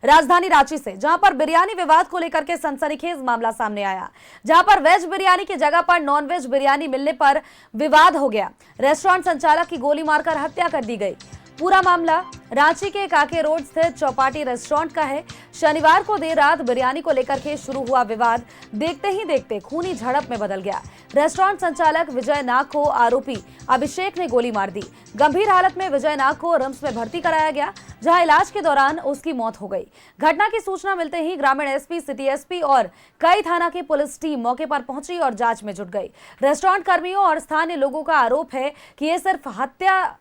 राजधानी रांची से, जहां पर बिरयानी विवाद को लेकर के सनसनीखेज मामला सामने आया, जहां पर वेज बिरयानी की जगह पर नॉन वेज बिरयानी मिलने पर विवाद हो गया। रेस्टोरेंट संचालक की गोली मारकर हत्या कर दी गई। पूरा मामला रांची के काके रोड स्थित चौपाटी रेस्टोरेंट का है। शनिवार को देर रात बिरयानी को लेकर के शुरू हुआ विवाद देखते ही देखते खूनी झड़प में बदल गया। रेस्टोरेंट संचालक विजय नाग को आरोपी अभिषेक ने गोली मार दी। गंभीर हालत में विजय नाग को रिम्स में भर्ती कराया गया, जहां इलाज के दौरान उसकी मौत हो गई। घटना की सूचना मिलते ही ग्रामीण एसपी, सिटी एसपी और कई थाना की पुलिस टीम मौके पर पहुंची और जांच में जुट गई। रेस्टोरेंट कर्मियों और स्थानीय लोगों का आरोप है कि ये सिर्फ हत्या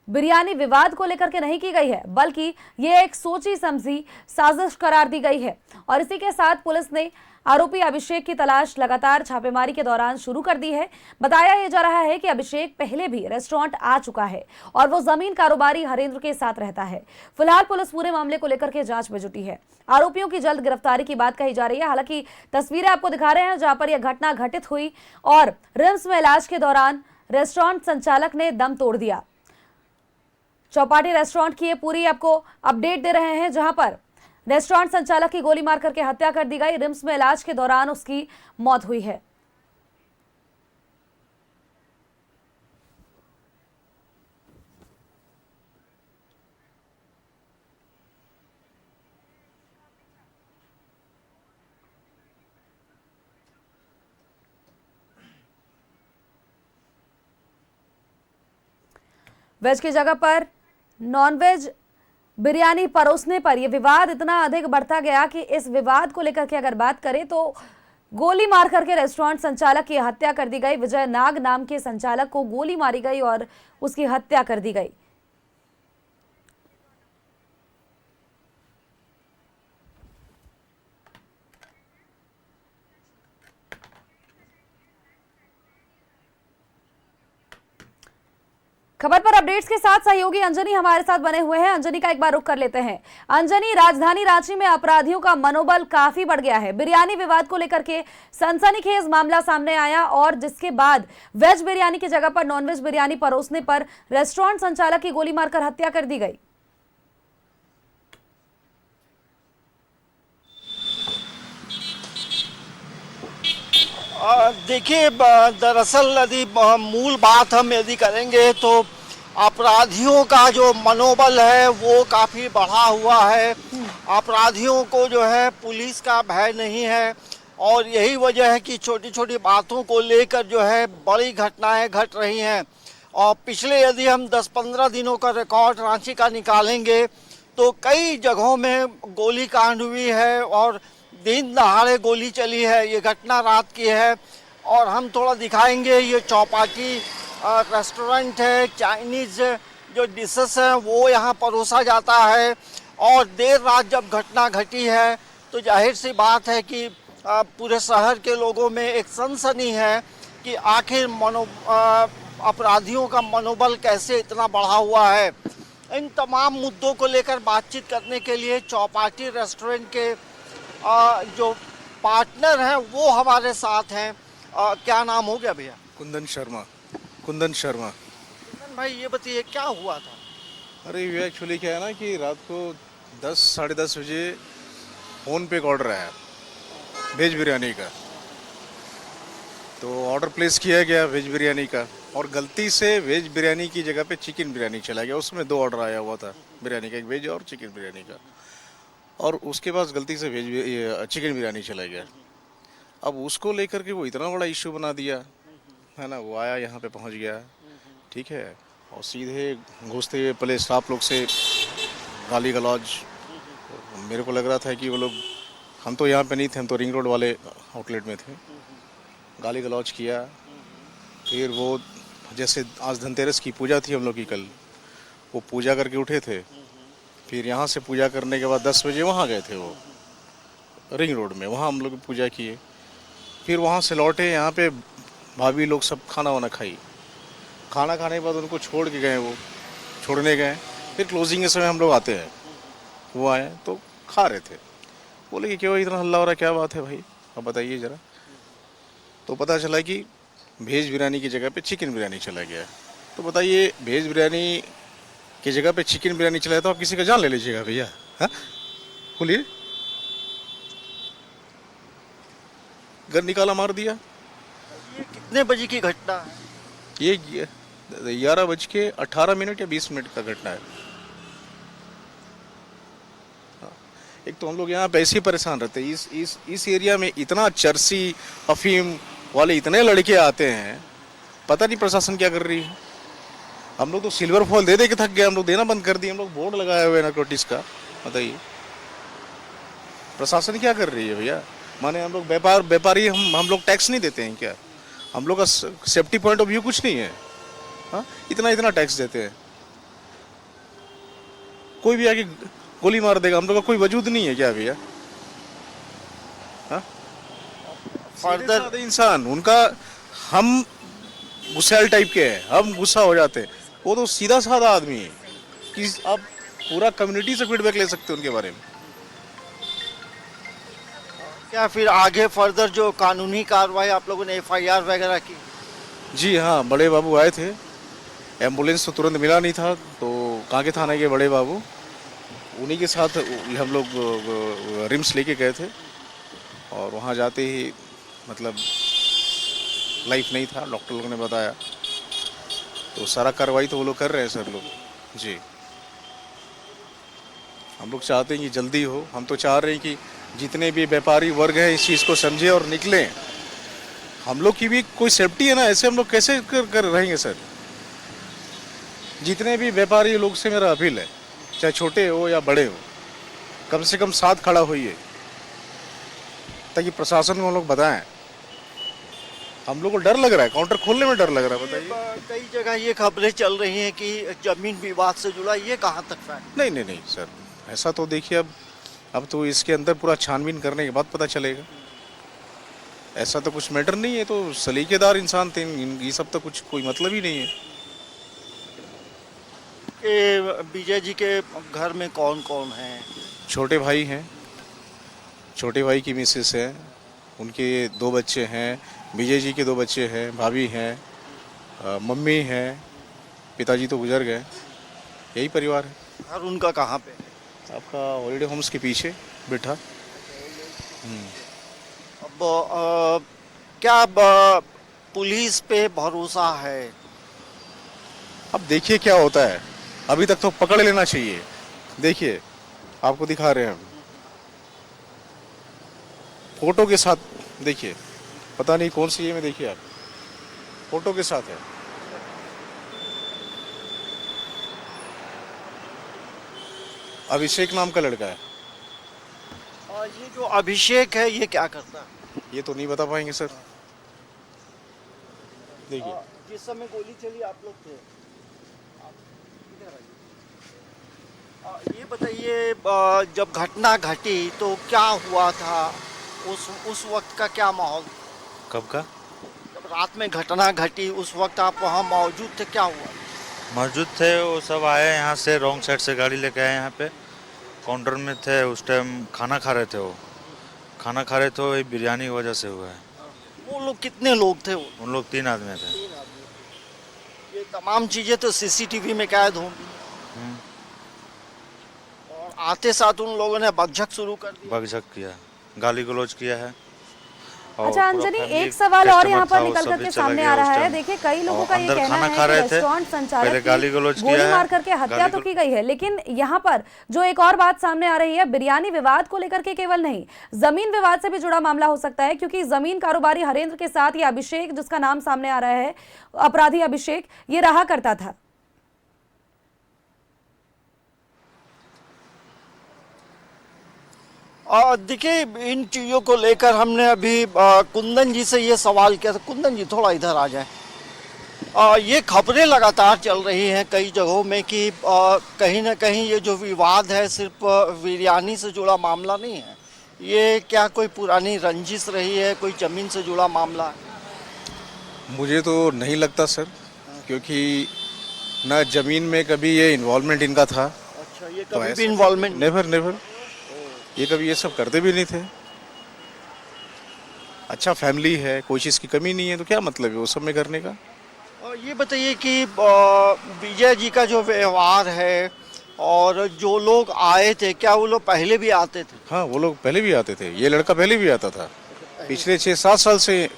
बिरयानी विवाद को लेकर के नहीं की गई है, बल्कि ये एक सोची समझी साजिश करार दी गई है। और इसी के साथ पुलिस ने आरोपी अभिषेक की तलाश लगातार छापेमारी के दौरान शुरू कर दी है। बताया यह जा रहा है कि अभिषेक पहले भी रेस्टोरेंट आ चुका है और वो जमीन कारोबारी हरेंद्र के साथ रहता है। फिलहाल पुलिस पूरे मामले को लेकर के जांच में जुटी है। आरोपियों की जल्द गिरफ्तारी की बात कही जा रही है। हालांकि तस्वीरें आपको दिखा रहे हैं जहां पर यह घटना घटित हुई और रिम्स में इलाज के दौरान रेस्टोरेंट संचालक ने दम तोड़ दिया। चौपाटी रेस्टोरेंट की ये पूरी आपको अपडेट दे रहे हैं, जहां पर रेस्टोरेंट संचालक की गोली मार करके हत्या कर दी गई। रिम्स में इलाज के दौरान उसकी मौत हुई है। वेज की जगह पर नॉनवेज बिरयानी परोसने पर यह विवाद इतना अधिक बढ़ता गया कि इस विवाद को लेकर के अगर बात करें तो गोली मार करके रेस्टोरेंट संचालक की हत्या कर दी गई। विजय नाग नाम के संचालक को गोली मारी गई और उसकी हत्या कर दी गई। खबर पर अपडेट्स के साथ सहयोगी अंजनी हमारे साथ बने हुए हैं। अंजनी का एक बार रुख कर लेते हैं। अंजनी, राजधानी रांची में अपराधियों का मनोबल काफी बढ़ गया है। बिरयानी विवाद को लेकर के सनसनीखेज मामला सामने आया और जिसके बाद वेज बिरयानी की जगह पर नॉनवेज बिरयानी परोसने पर रेस्टोरेंट संचालक की गोली मारकर हत्या कर दी गई। देखिए, दरअसल यदि मूल बात हम यदि करेंगे तो अपराधियों का जो मनोबल है वो काफ़ी बढ़ा हुआ है। अपराधियों को जो है पुलिस का भय नहीं है और यही वजह है कि छोटी छोटी बातों को लेकर जो है बड़ी घटनाएं घट रही हैं। और पिछले यदि हम 10-15 दिनों का रिकॉर्ड रांची का निकालेंगे तो कई जगहों में गोली कांड हुई है और दिन दहाड़े गोली चली है। ये घटना रात की है और हम थोड़ा दिखाएंगे। ये चौपाटी रेस्टोरेंट है, चाइनीज़ जो डिशेस हैं वो यहाँ परोसा जाता है। और देर रात जब घटना घटी है तो जाहिर सी बात है कि पूरे शहर के लोगों में एक सनसनी है कि आखिर अपराधियों का मनोबल कैसे इतना बढ़ा हुआ है। इन तमाम मुद्दों को लेकर बातचीत करने के लिए चौपाटी रेस्टोरेंट के जो पार्टनर हैं वो हमारे साथ हैं। क्या नाम हो गया भैया? कुंदन शर्मा। कुंदन भाई ये बताइए क्या हुआ था? अरे ये एक्चुअली क्या है ना कि रात को 10 साढ़े 10 बजे फ़ोन पे एक ऑर्डर आया वेज बिरयानी का। तो ऑर्डर प्लेस किया गया वेज बिरयानी का और गलती से वेज बिरयानी की जगह पे चिकन बिरयानी चला गया। उसमें 2 ऑर्डर आया हुआ था बिरयानी का, एक वेज और चिकन बिरयानी का। और उसके बाद गलती से चिकन बिरयानी चला गया। अब उसको लेकर के वो इतना बड़ा इशू बना दिया है ना। वो आया यहाँ पे पहुँच गया, ठीक है, और सीधे घुसते हुए पहले स्टाफ लोग से गाली गलौज। मेरे को लग रहा था कि वो लोग, हम तो यहाँ पे नहीं थे, हम तो रिंग रोड वाले आउटलेट में थे। गाली गलौज किया। फिर वो जैसे आज धनतेरस की पूजा थी हम लोग की कल, वो पूजा करके उठे थे। फिर यहाँ से पूजा करने के बाद 10 बजे वहाँ गए थे वो रिंग रोड में, वहाँ हम लोग पूजा किए। फिर वहाँ से लौटे, यहाँ पे भाभी लोग सब खाना वाना खाई। खाना खाने के बाद उनको छोड़ के गए, वो छोड़ने गए। फिर क्लोजिंग के समय हम लोग आते हैं, वो आए तो खा रहे थे। बोले कि क्यों इतना हल्ला हो रहा है, क्या बात है भाई, अब बताइए ज़रा। तो पता चला कि वेज बिरयानी की जगह पे चिकन बिरयानी चला गया। तो बताइए, वेज बिरयानी की जगह पे चिकन बिरयानी चला तो आप किसी का जान ले लीजिएगा भैया, हाँ? बोलिए। घर निकाला, मार दिया। ये कितने बजे की घटना है? ये 11:18 या 20 मिनट का घटना है। एक तो हम लोग यहाँ पे ऐसे ही परेशान रहते हैं। इस एरिया में इतना चरसी अफीम वाले इतने लड़के आते हैं, पता नहीं प्रशासन क्या कर रही है। हम लोग तो सिल्वर फॉल दे दे के थक गए, हम लोग देना बंद कर दिए। हम लोग बोर्ड लगाए हुए नारकोटिक्स का, बताइए प्रशासन क्या कर रही है भैया। माने हम लोग व्यापारी हम लोग टैक्स नहीं देते हैं क्या? हम लोग का सेफ्टी पॉइंट ऑफ व्यू कुछ नहीं है। हाँ, इतना टैक्स देते हैं, कोई भी आके गोली मार देगा। हम लोग का कोई वजूद नहीं है क्या भैया? हाँ, फर्दर इंसान उनका, हम गुस्सैल टाइप के हैं, हम गुस्सा हो जाते हैं। वो तो सीधा साधा आदमी है कि आप पूरा कम्युनिटी से फीडबैक ले सकते हो उनके बारे में। क्या फिर आगे फर्दर जो कानूनी कार्रवाई आप लोगों ने FIR वगैरह की? जी हाँ, बड़े बाबू आए थे। एम्बुलेंस तो तुरंत मिला नहीं था, तो कांके थाने के बड़े बाबू, उन्हीं के साथ हम लोग रिम्स लेके गए थे। और वहाँ जाते ही मतलब लाइफ नहीं था, डॉक्टर लोगों ने बताया। तो सारा कार्रवाई तो वो लोग कर रहे हैं सर लोग जी। हम लोग चाहते हैं कि जल्दी हो। हम तो चाह रहे हैं कि जितने भी व्यापारी वर्ग हैं इस चीज़ को समझे और निकलें। हम लोग की भी कोई सेफ्टी है ना, ऐसे हम लोग कैसे कर रहेंगे सर। जितने भी व्यापारी लोग से मेरा अपील है, चाहे छोटे हो या बड़े हो, कम से कम साथ खड़ा होइए, ताकि प्रशासन को हम लोग बताएं। हम लोग को डर लग रहा है, काउंटर खोलने में डर लग रहा है, बताइए। कई जगह ये खबरें चल रही हैं कि जमीन विवाद से जुड़ा, ये कहाँ तक फैक्ट? नहीं सर, ऐसा तो देखिए अब तो इसके अंदर पूरा छानबीन करने के बाद पता चलेगा। ऐसा तो कुछ मैटर नहीं है, तो सलीकेदार इंसान थे, ये सब तो कुछ कोई मतलब ही नहीं है। विजय जी के घर में कौन कौन है? छोटे भाई हैं, छोटे भाई की मिसेस है, उनके 2 बच्चे हैं, विजय जी के 2 बच्चे हैं, भाभी हैं, मम्मी हैं, पिताजी तो गुजर गए। यही परिवार है। घर उनका कहाँ पे? आपका हॉलीडे होम्स के पीछे बिठा। अब क्या अब पुलिस पे भरोसा है? अब देखिए क्या होता है। अभी तक तो पकड़ लेना चाहिए। देखिए आपको दिखा रहे हैं हम फोटो के साथ, देखिए पता नहीं कौन सी है में, देखिए आप फोटो के साथ है। अभिषेक नाम का लड़का है। और ये जो अभिषेक है ये क्या करता है? ये तो नहीं बता पाएंगे सर। देखिए जिस समय गोली चली आप लोग थे? ये बताइए, जब घटना घटी तो क्या हुआ था? उस वक्त का क्या माहौल? कब का? जब रात में घटना घटी उस वक्त आप वहाँ मौजूद थे, क्या हुआ? मौजूद थे, वो सब आए यहाँ से, रॉन्ग साइड से गाड़ी लेके आए यहाँ पे। काउंटर में थे उस टाइम, खाना खा रहे थे। वो खाना खा रहे थे, वो बिरयानी की वजह से हुआ है। वो लोग कितने लोग थे? उन लोग 3 आदमी थे। 3 आदमी। ये तमाम चीजें तो CCTV में कैद होंगी। और आते साथ उन लोगों ने बकझक शुरू कर दी। बकझक किया, गाली गलौज किया है। और अच्छा पूरा अंजनी, फैमिली एक सवाल और कस्टमर यहाँ था, पर वो निकल सब करके भी चला सामने गया आ रहा उस है। टाइम। देखिए कई लोगों और का ये अंदर कहना खाना है खा कि रहे थे, रेस्टोरेंट संचालक पहले गाली की गलौज गोली किया है, मार करके हत्या तो की गई है, लेकिन यहाँ पर जो एक और बात सामने आ रही है, बिरयानी विवाद को लेकर के केवल नहीं, जमीन विवाद से भी जुड़ा मामला हो सकता है। क्योंकि जमीन कारोबारी हरेंद्र के साथ ये अभिषेक, जिसका नाम सामने आ रहा है, अपराधी अभिषेक, ये रहा करता था। देखिए, इन चीज़ों को लेकर हमने अभी कुंदन जी से ये सवाल किया था। कुंदन जी थोड़ा इधर आ जाए। ये खबरें लगातार चल रही हैं कई जगहों में कि कहीं ना कहीं ये जो विवाद है सिर्फ बिरयानी से जुड़ा मामला नहीं है। ये क्या कोई पुरानी रंजिश रही है, कोई ज़मीन से जुड़ा मामला है? मुझे तो नहीं लगता सर, क्योंकि ना ज़मीन में कभी ये इन्वॉल्वमेंट इनका था। अच्छा, ये तो कभी भी ऐसा- इन्वॉल्वमेंट? नेवर, ये कभी ये सब करते भी नहीं थे। अच्छा फैमिली है, कोई चीज़ की कमी नहीं है, तो क्या मतलब है वो सब में करने का। और ये बताइए कि विजय जी का जो व्यवहार है, और जो लोग आए थे क्या वो लोग पहले भी आते थे? हाँ, वो लोग पहले भी आते थे, ये लड़का पहले भी आता था, पिछले 6-7 साल से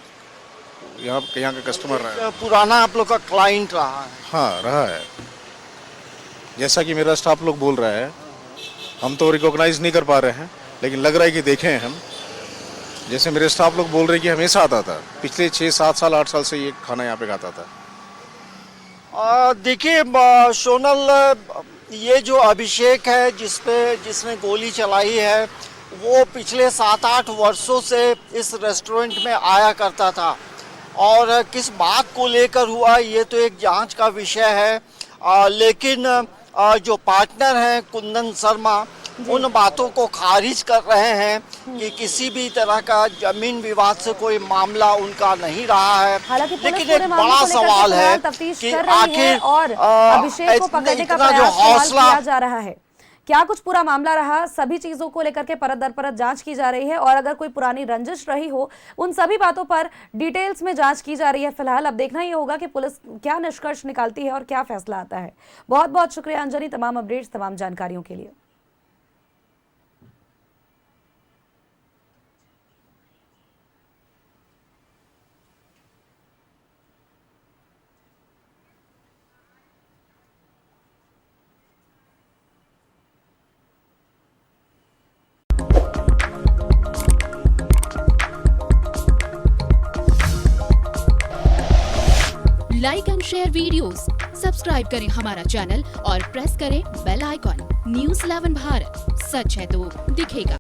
यहाँ का कस्टमर रहा है। पुराना आप लोग का क्लाइंट रहा है? हाँ, रहा है। जैसा कि मेरा स्टाफ लोग बोल रहा है, हम तो रिकॉग्नाइज नहीं कर पा रहे हैं, लेकिन लग रहा है कि देखे हैं हम। जैसे मेरे स्टाफ लोग बोल रहे हैं कि हमेशा आता था, पिछले 6-7 साल 8 साल से ये खाना यहाँ पे खाता था। देखिए सोनल, ये जो अभिषेक है जिसने गोली चलाई है, वो पिछले 7-8 वर्षों से इस रेस्टोरेंट में आया करता था, और किस बात को लेकर हुआ ये तो एक जांच का विषय है। लेकिन जो पार्टनर हैं कुंदन शर्मा, उन बातों को खारिज कर रहे हैं कि किसी भी तरह का जमीन विवाद से कोई मामला उनका नहीं रहा है। हालांकि पुलिस लेकिन पूरे एक मामले बड़ा को लेकर सवाल के है तफ्तीश कि कर रही है आखिर और अभिषेक को पकड़ने का इतना जो प्रयास हौसला किया जा रहा है। क्या कुछ पूरा मामला रहा, सभी चीजों को लेकर के परत दर परत जांच की जा रही है, और अगर कोई पुरानी रंजिश रही हो उन सभी बातों पर डिटेल्स में जांच की जा रही है। फिलहाल अब देखना ही होगा कि पुलिस क्या निष्कर्ष निकालती है और क्या फैसला आता है। बहुत बहुत शुक्रिया अंजनी, तमाम अपडेट्स, तमाम जानकारियों के लिए। Like and share videos, subscribe करें हमारा चैनल और प्रेस करें बेल आइकॉन। न्यूज़ 11 भारत, सच है तो दिखेगा।